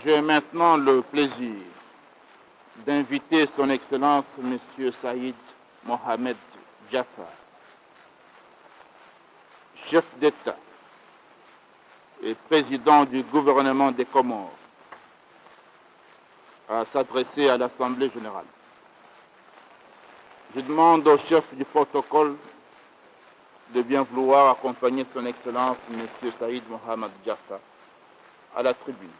J'ai maintenant le plaisir d'inviter Son Excellence M. Saïd Mohamed Jaffar, chef d'État et président du gouvernement des Comores, à s'adresser à l'Assemblée générale. Je demande au chef du protocole de bien vouloir accompagner Son Excellence M. Saïd Mohamed Jaffar à la tribune.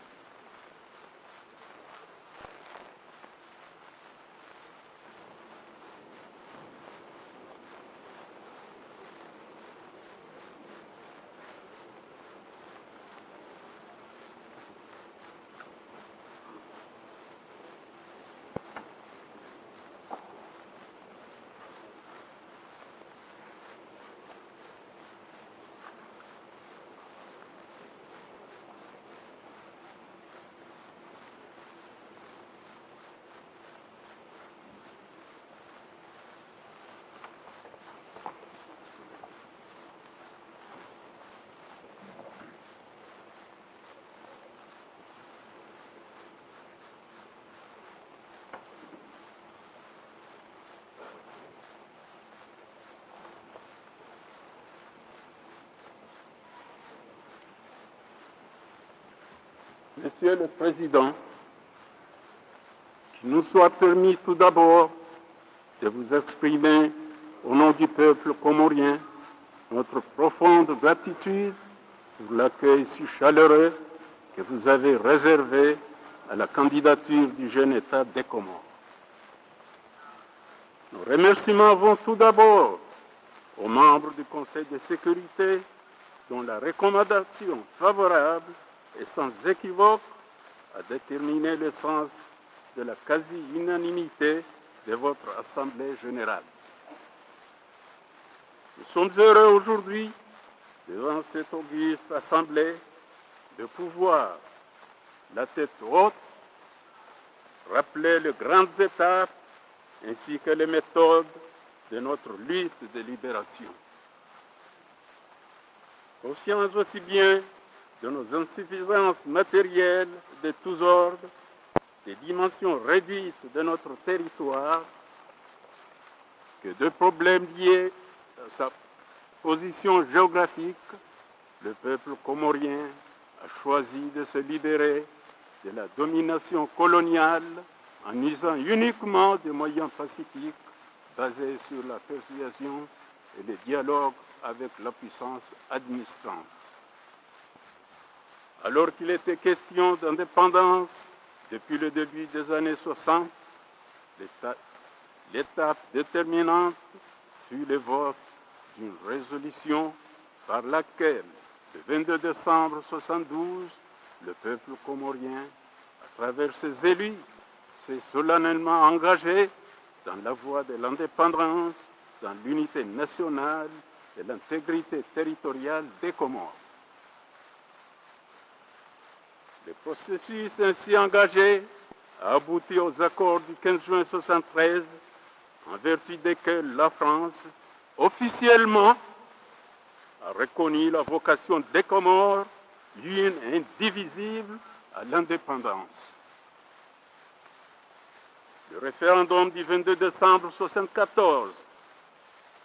Monsieur le Président, qu'il nous soit permis tout d'abord de vous exprimer au nom du peuple comorien notre profonde gratitude pour l'accueil si chaleureux que vous avez réservé à la candidature du jeune État des Comores. Nos remerciements vont tout d'abord aux membres du Conseil de sécurité dont la recommandation favorable et sans équivoque a déterminé le sens de la quasi-unanimité de votre Assemblée générale. Nous sommes heureux aujourd'hui, devant cette auguste Assemblée, de pouvoir, la tête haute, rappeler les grandes étapes ainsi que les méthodes de notre lutte de libération. Conscients aussi bien de nos insuffisances matérielles de tous ordres, des dimensions réduites de notre territoire, que de problèmes liés à sa position géographique, le peuple comorien a choisi de se libérer de la domination coloniale en usant uniquement des moyens pacifiques basés sur la persuasion et le dialogue avec la puissance administrante. Alors qu'il était question d'indépendance depuis le début des années 60, l'étape déterminante fut le vote d'une résolution par laquelle, le 22 décembre 1972, le peuple comorien, à travers ses élus, s'est solennellement engagé dans la voie de l'indépendance, dans l'unité nationale et l'intégrité territoriale des Comores. Le processus ainsi engagé a abouti aux accords du 15 juin 1973, en vertu desquels la France, officiellement, a reconnu la vocation des Comores, l'une indivisible à l'indépendance. Le référendum du 22 décembre 1974,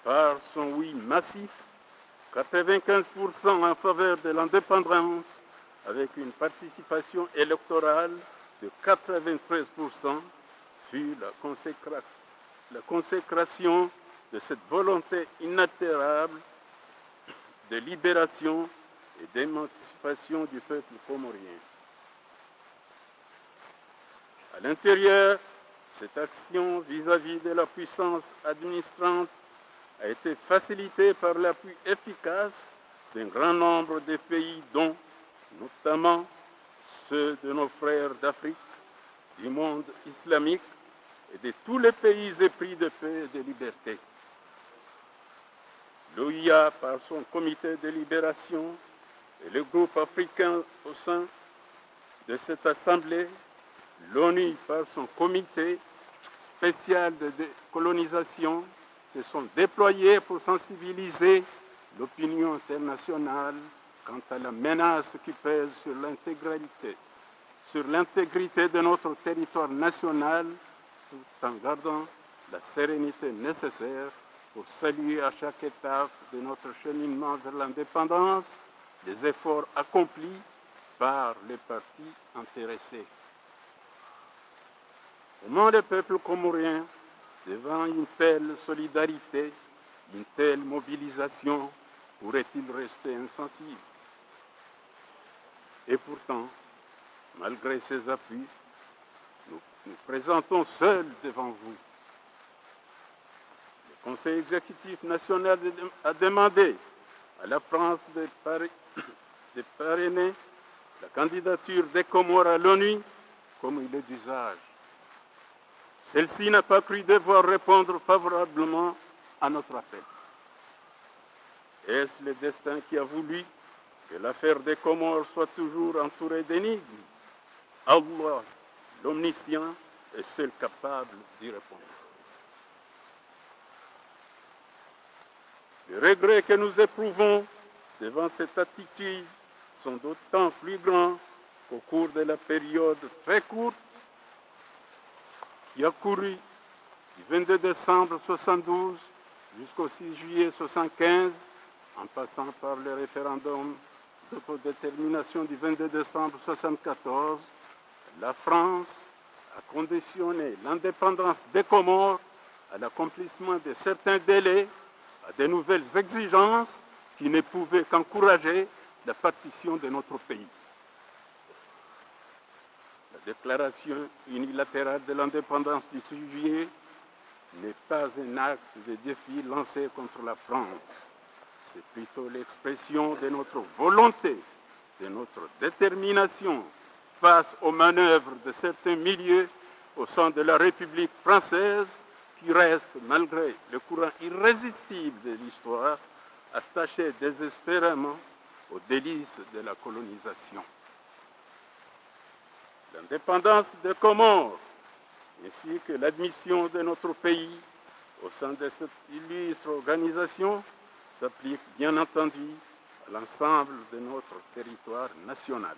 par son oui massif, 95% en faveur de l'indépendance, avec une participation électorale de 93%, fut la consécration de cette volonté inaltérable de libération et d'émancipation du peuple comorien. À l'intérieur, cette action vis-à-vis de la puissance administrante a été facilitée par l'appui efficace d'un grand nombre de pays dont, notamment ceux de nos frères d'Afrique, du monde islamique et de tous les pays épris de paix et de liberté. L'OIA, par son comité de libération, et le groupe africain au sein de cette assemblée, l'ONU, par son comité spécial de décolonisation, se sont déployés pour sensibiliser l'opinion internationale quant à la menace qui pèse sur l'intégrité, sur l'intégrité de notre territoire national tout en gardant la sérénité nécessaire pour saluer à chaque étape de notre cheminement vers l'indépendance les efforts accomplis par les partis intéressés. Comment le peuple comorien, devant une telle solidarité, une telle mobilisation, pourrait-il rester insensible? Et pourtant, malgré ces appuis, nous nous présentons seuls devant vous. Le Conseil exécutif national a demandé à la France de parrainer la candidature des Comores à l'ONU comme il est d'usage. Celle-ci n'a pas cru devoir répondre favorablement à notre appel. Est-ce le destin qui a voulu que l'affaire des Comores soit toujours entourée d'énigmes? Allah, l'omniscient, est seul capable d'y répondre. Les regrets que nous éprouvons devant cette attitude sont d'autant plus grands qu'au cours de la période très courte qui a couru du 22 décembre 1972 jusqu'au 6 juillet 1975, en passant par le référendum d'autodétermination du 22 décembre 1974, la France a conditionné l'indépendance des Comores à l'accomplissement de certains délais, à de nouvelles exigences qui ne pouvaient qu'encourager la partition de notre pays. La déclaration unilatérale de l'indépendance du 6 juillet n'est pas un acte de défi lancé contre la France. C'est plutôt l'expression de notre volonté, de notre détermination face aux manœuvres de certains milieux au sein de la République française qui restent, malgré le courant irrésistible de l'histoire, attachés désespérément aux délices de la colonisation. L'indépendance des Comores, ainsi que l'admission de notre pays au sein de cette illustre organisation, s'applique bien entendu à l'ensemble de notre territoire national.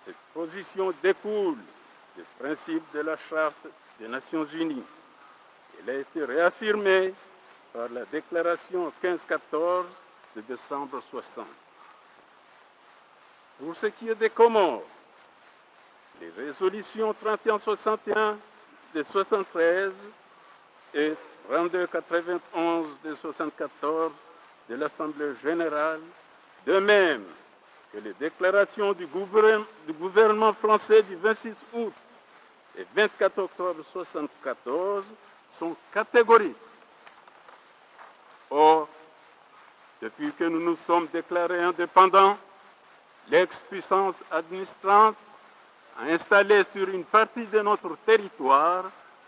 Cette position découle des principes de la Charte des Nations Unies. Elle a été réaffirmée par la déclaration 1514 de décembre 60. Pour ce qui est des Comores, les résolutions 3161 de 73 et 3291 de 74 de l'Assemblée générale, de même que les déclarations du gouvernement français du 26 août et 24 octobre 1974 sont catégoriques. Or, depuis que nous nous sommes déclarés indépendants, l'ex-puissance administrante a installé sur une partie de notre territoire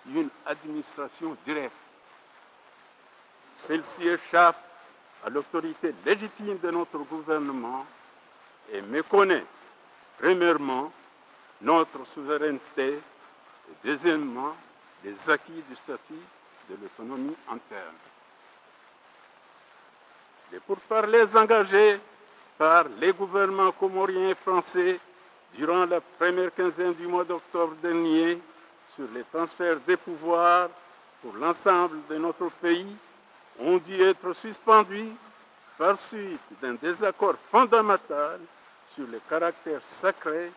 une administration directe. Celle-ci échappe à l'autorité légitime de notre gouvernement et méconnaît, premièrement, notre souveraineté et deuxièmement, les acquis du statut de l'autonomie interne. Les pourparlers engagés par les gouvernements comoriens et français durant la première quinzaine du mois d'octobre dernier sur les transferts des pouvoirs pour l'ensemble de notre pays ont dû être suspendus par suite d'un désaccord fondamental sur le caractère sacré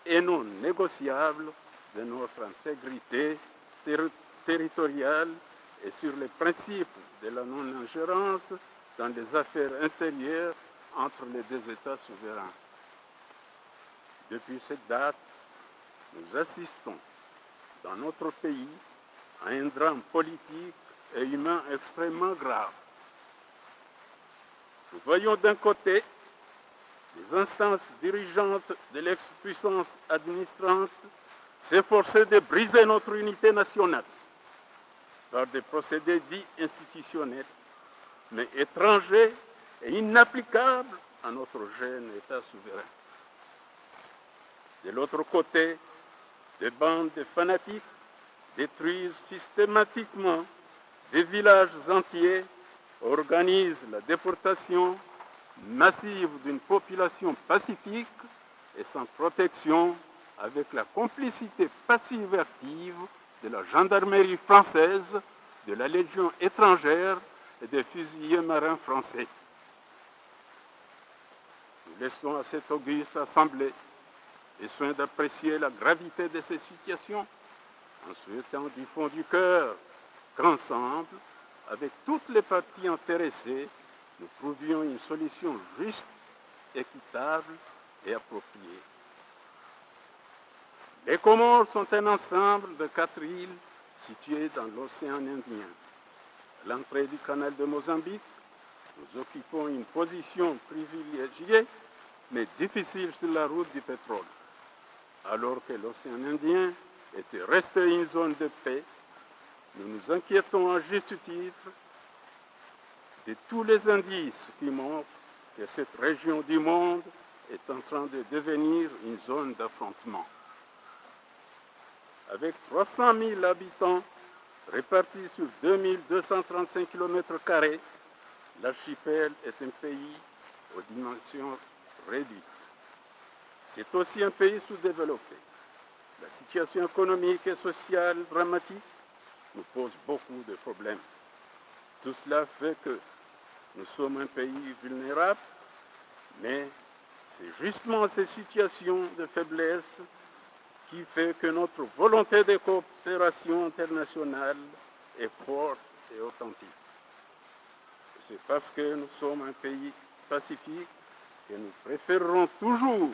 et non négociable de notre intégrité territoriale et sur les principes de la non-ingérence dans les affaires intérieures entre les deux États souverains. Depuis cette date, nous assistons dans notre pays à un drame politique et humain extrêmement grave. Nous voyons d'un côté les instances dirigeantes de l'ex-puissance administrante s'efforcer de briser notre unité nationale par des procédés dits institutionnels, mais étrangers et inapplicables à notre jeune État souverain. De l'autre côté, des bandes de fanatiques détruisent systématiquement des villages entiers, organisent la déportation massive d'une population pacifique et sans protection, avec la complicité passive et active de la gendarmerie française, de la Légion étrangère et des fusiliers marins français. Nous laissons à cette auguste assemblée les soins d'apprécier la gravité de ces situations, en souhaitant du fond du cœur qu'ensemble, avec toutes les parties intéressées, nous trouvions une solution juste, équitable et appropriée. Les Comores sont un ensemble de 4 îles situées dans l'océan Indien. À l'entrée du canal de Mozambique, nous occupons une position privilégiée, mais difficile sur la route du pétrole. Alors que l'océan Indien était resté une zone de paix, nous nous inquiétons à juste titre de tous les indices qui montrent que cette région du monde est en train de devenir une zone d'affrontement. Avec 300 000 habitants répartis sur 2235 km², l'archipel est un pays aux dimensions réduites. C'est aussi un pays sous-développé. La situation économique et sociale dramatique nous pose beaucoup de problèmes. Tout cela fait que nous sommes un pays vulnérable, mais c'est justement ces situations de faiblesse qui fait que notre volonté de coopération internationale est forte et authentique. C'est parce que nous sommes un pays pacifique que nous préférerons toujours,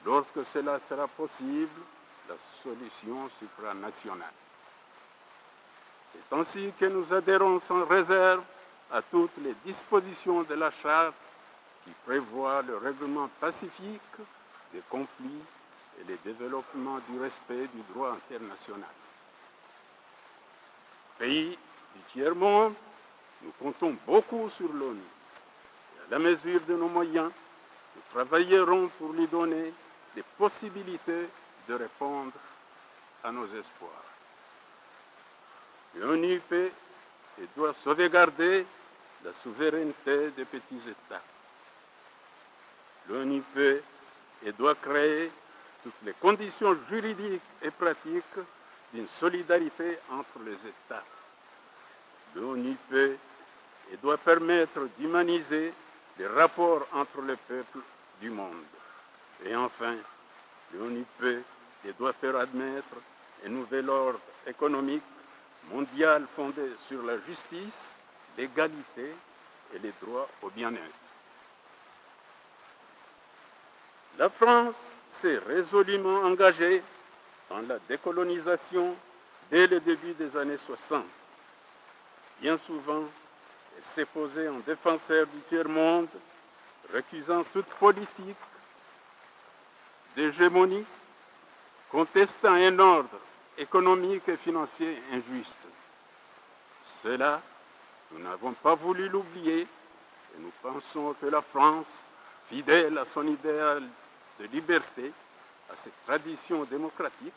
lorsque cela sera possible, la solution supranationale. C'est ainsi que nous adhérons sans réserve à toutes les dispositions de la Charte qui prévoit le règlement pacifique des conflits et le développement du respect du droit international. Pays du tiers-monde, nous comptons beaucoup sur l'ONU. À la mesure de nos moyens, nous travaillerons pour lui donner des possibilités de répondre à nos espoirs. L'ONU peut et doit sauvegarder la souveraineté des petits États. L'ONU peut et doit créer toutes les conditions juridiques et pratiques d'une solidarité entre les États. L'ONU peut et doit permettre d'humaniser les rapports entre les peuples du monde. Et enfin, l'ONU peut et doit faire admettre un nouvel ordre économique mondial fondé sur la justice, l'égalité et les droits au bien-être. La France s'est résolument engagée dans la décolonisation dès le début des années 60. Bien souvent, elle s'est posée en défenseur du tiers-monde, récusant toute politique d'hégémonie, contestant un ordre économique et financier injuste. Cela, nous n'avons pas voulu l'oublier et nous pensons que la France, fidèle à son idéal de liberté, à ses traditions démocratiques,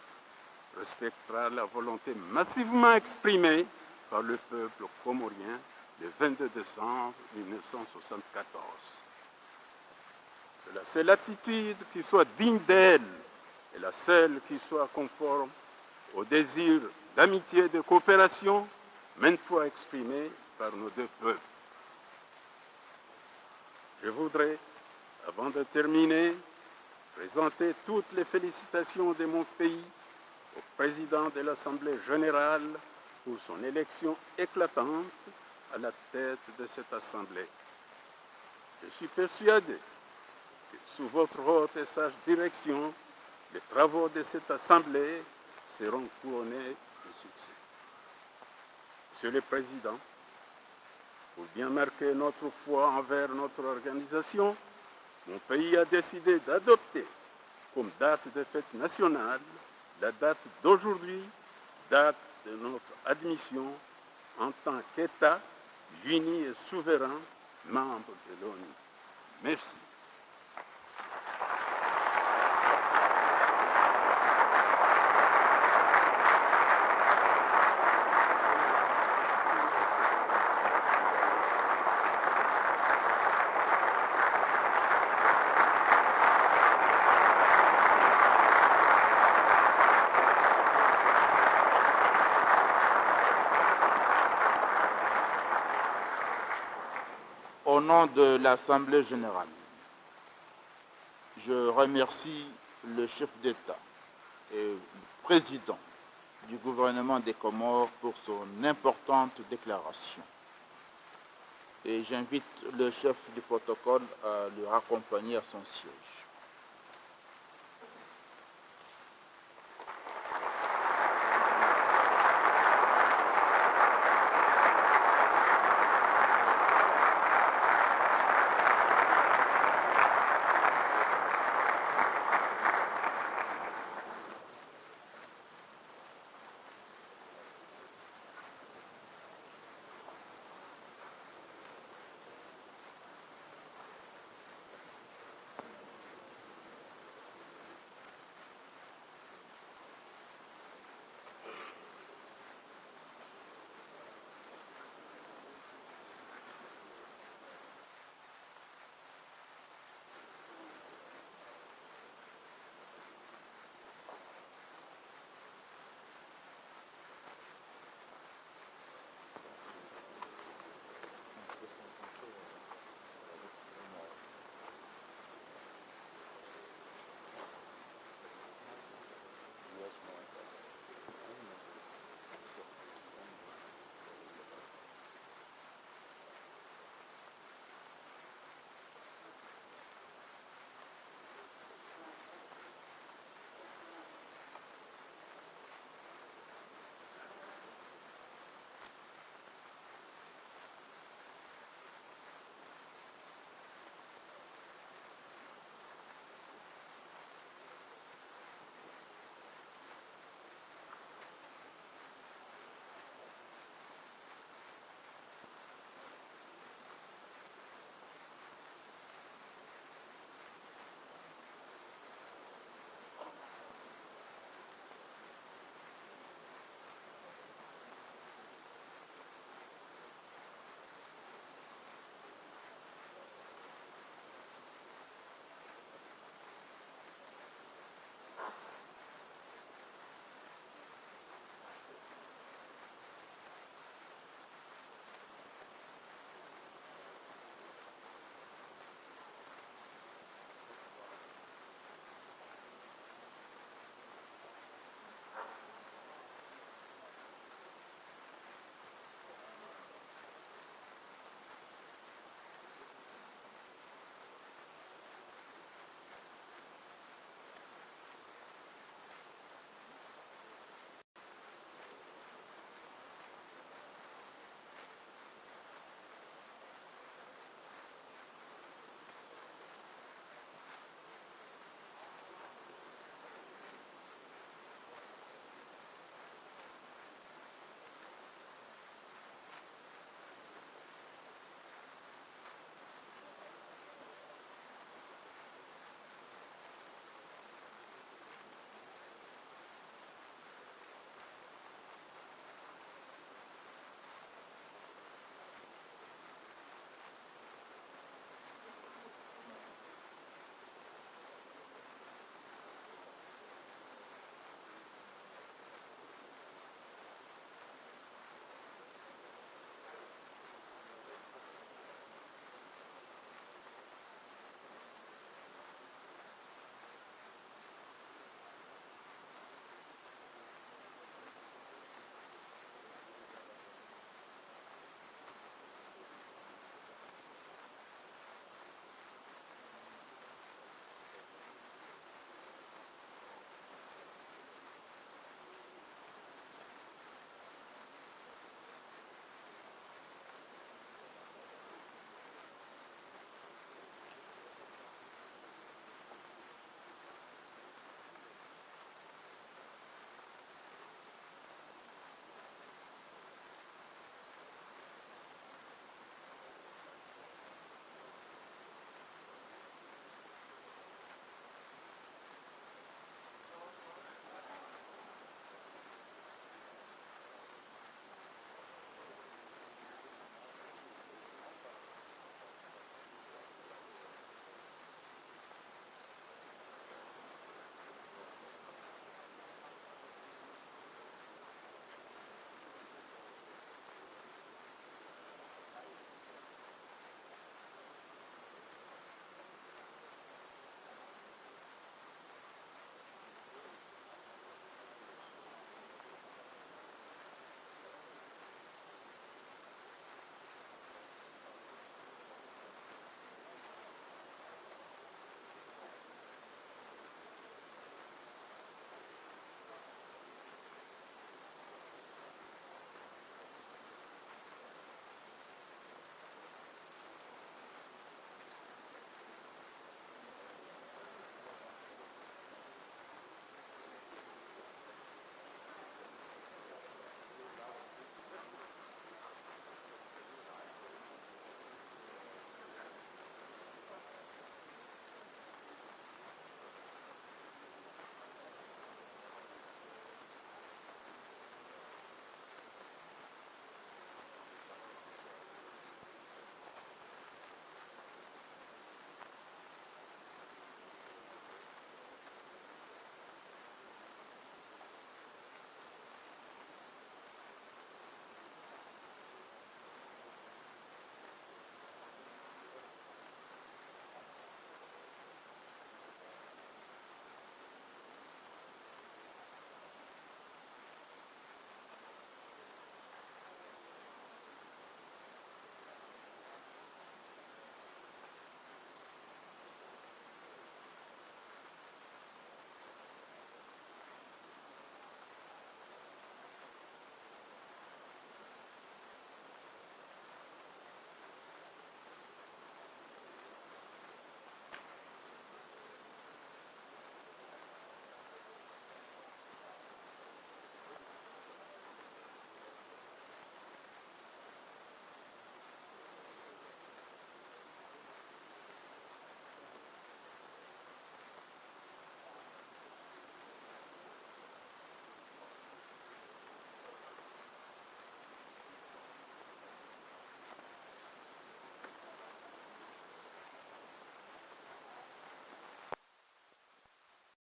respectera la volonté massivement exprimée par le peuple comorien le 22 décembre 1974. C'est la seule attitude qui soit digne d'elle et la seule qui soit conforme au désir d'amitié et de coopération maintes fois exprimé par nos deux peuples. Je voudrais, avant de terminer, présenter toutes les félicitations de mon pays au président de l'Assemblée générale pour son élection éclatante à la tête de cette Assemblée. Je suis persuadé que sous votre haute et sage direction, les travaux de cette Assemblée seront couronnés de succès. Monsieur le Président, pour bien marquer notre foi envers notre organisation, mon pays a décidé d'adopter comme date de fête nationale la date d'aujourd'hui, date de notre admission en tant qu'État uni et souverain, membre de l'ONU. Merci. Au nom de l'Assemblée générale, je remercie le chef d'État et le président du gouvernement des Comores pour son importante déclaration. Et j'invite le chef du protocole à le raccompagner à son siège.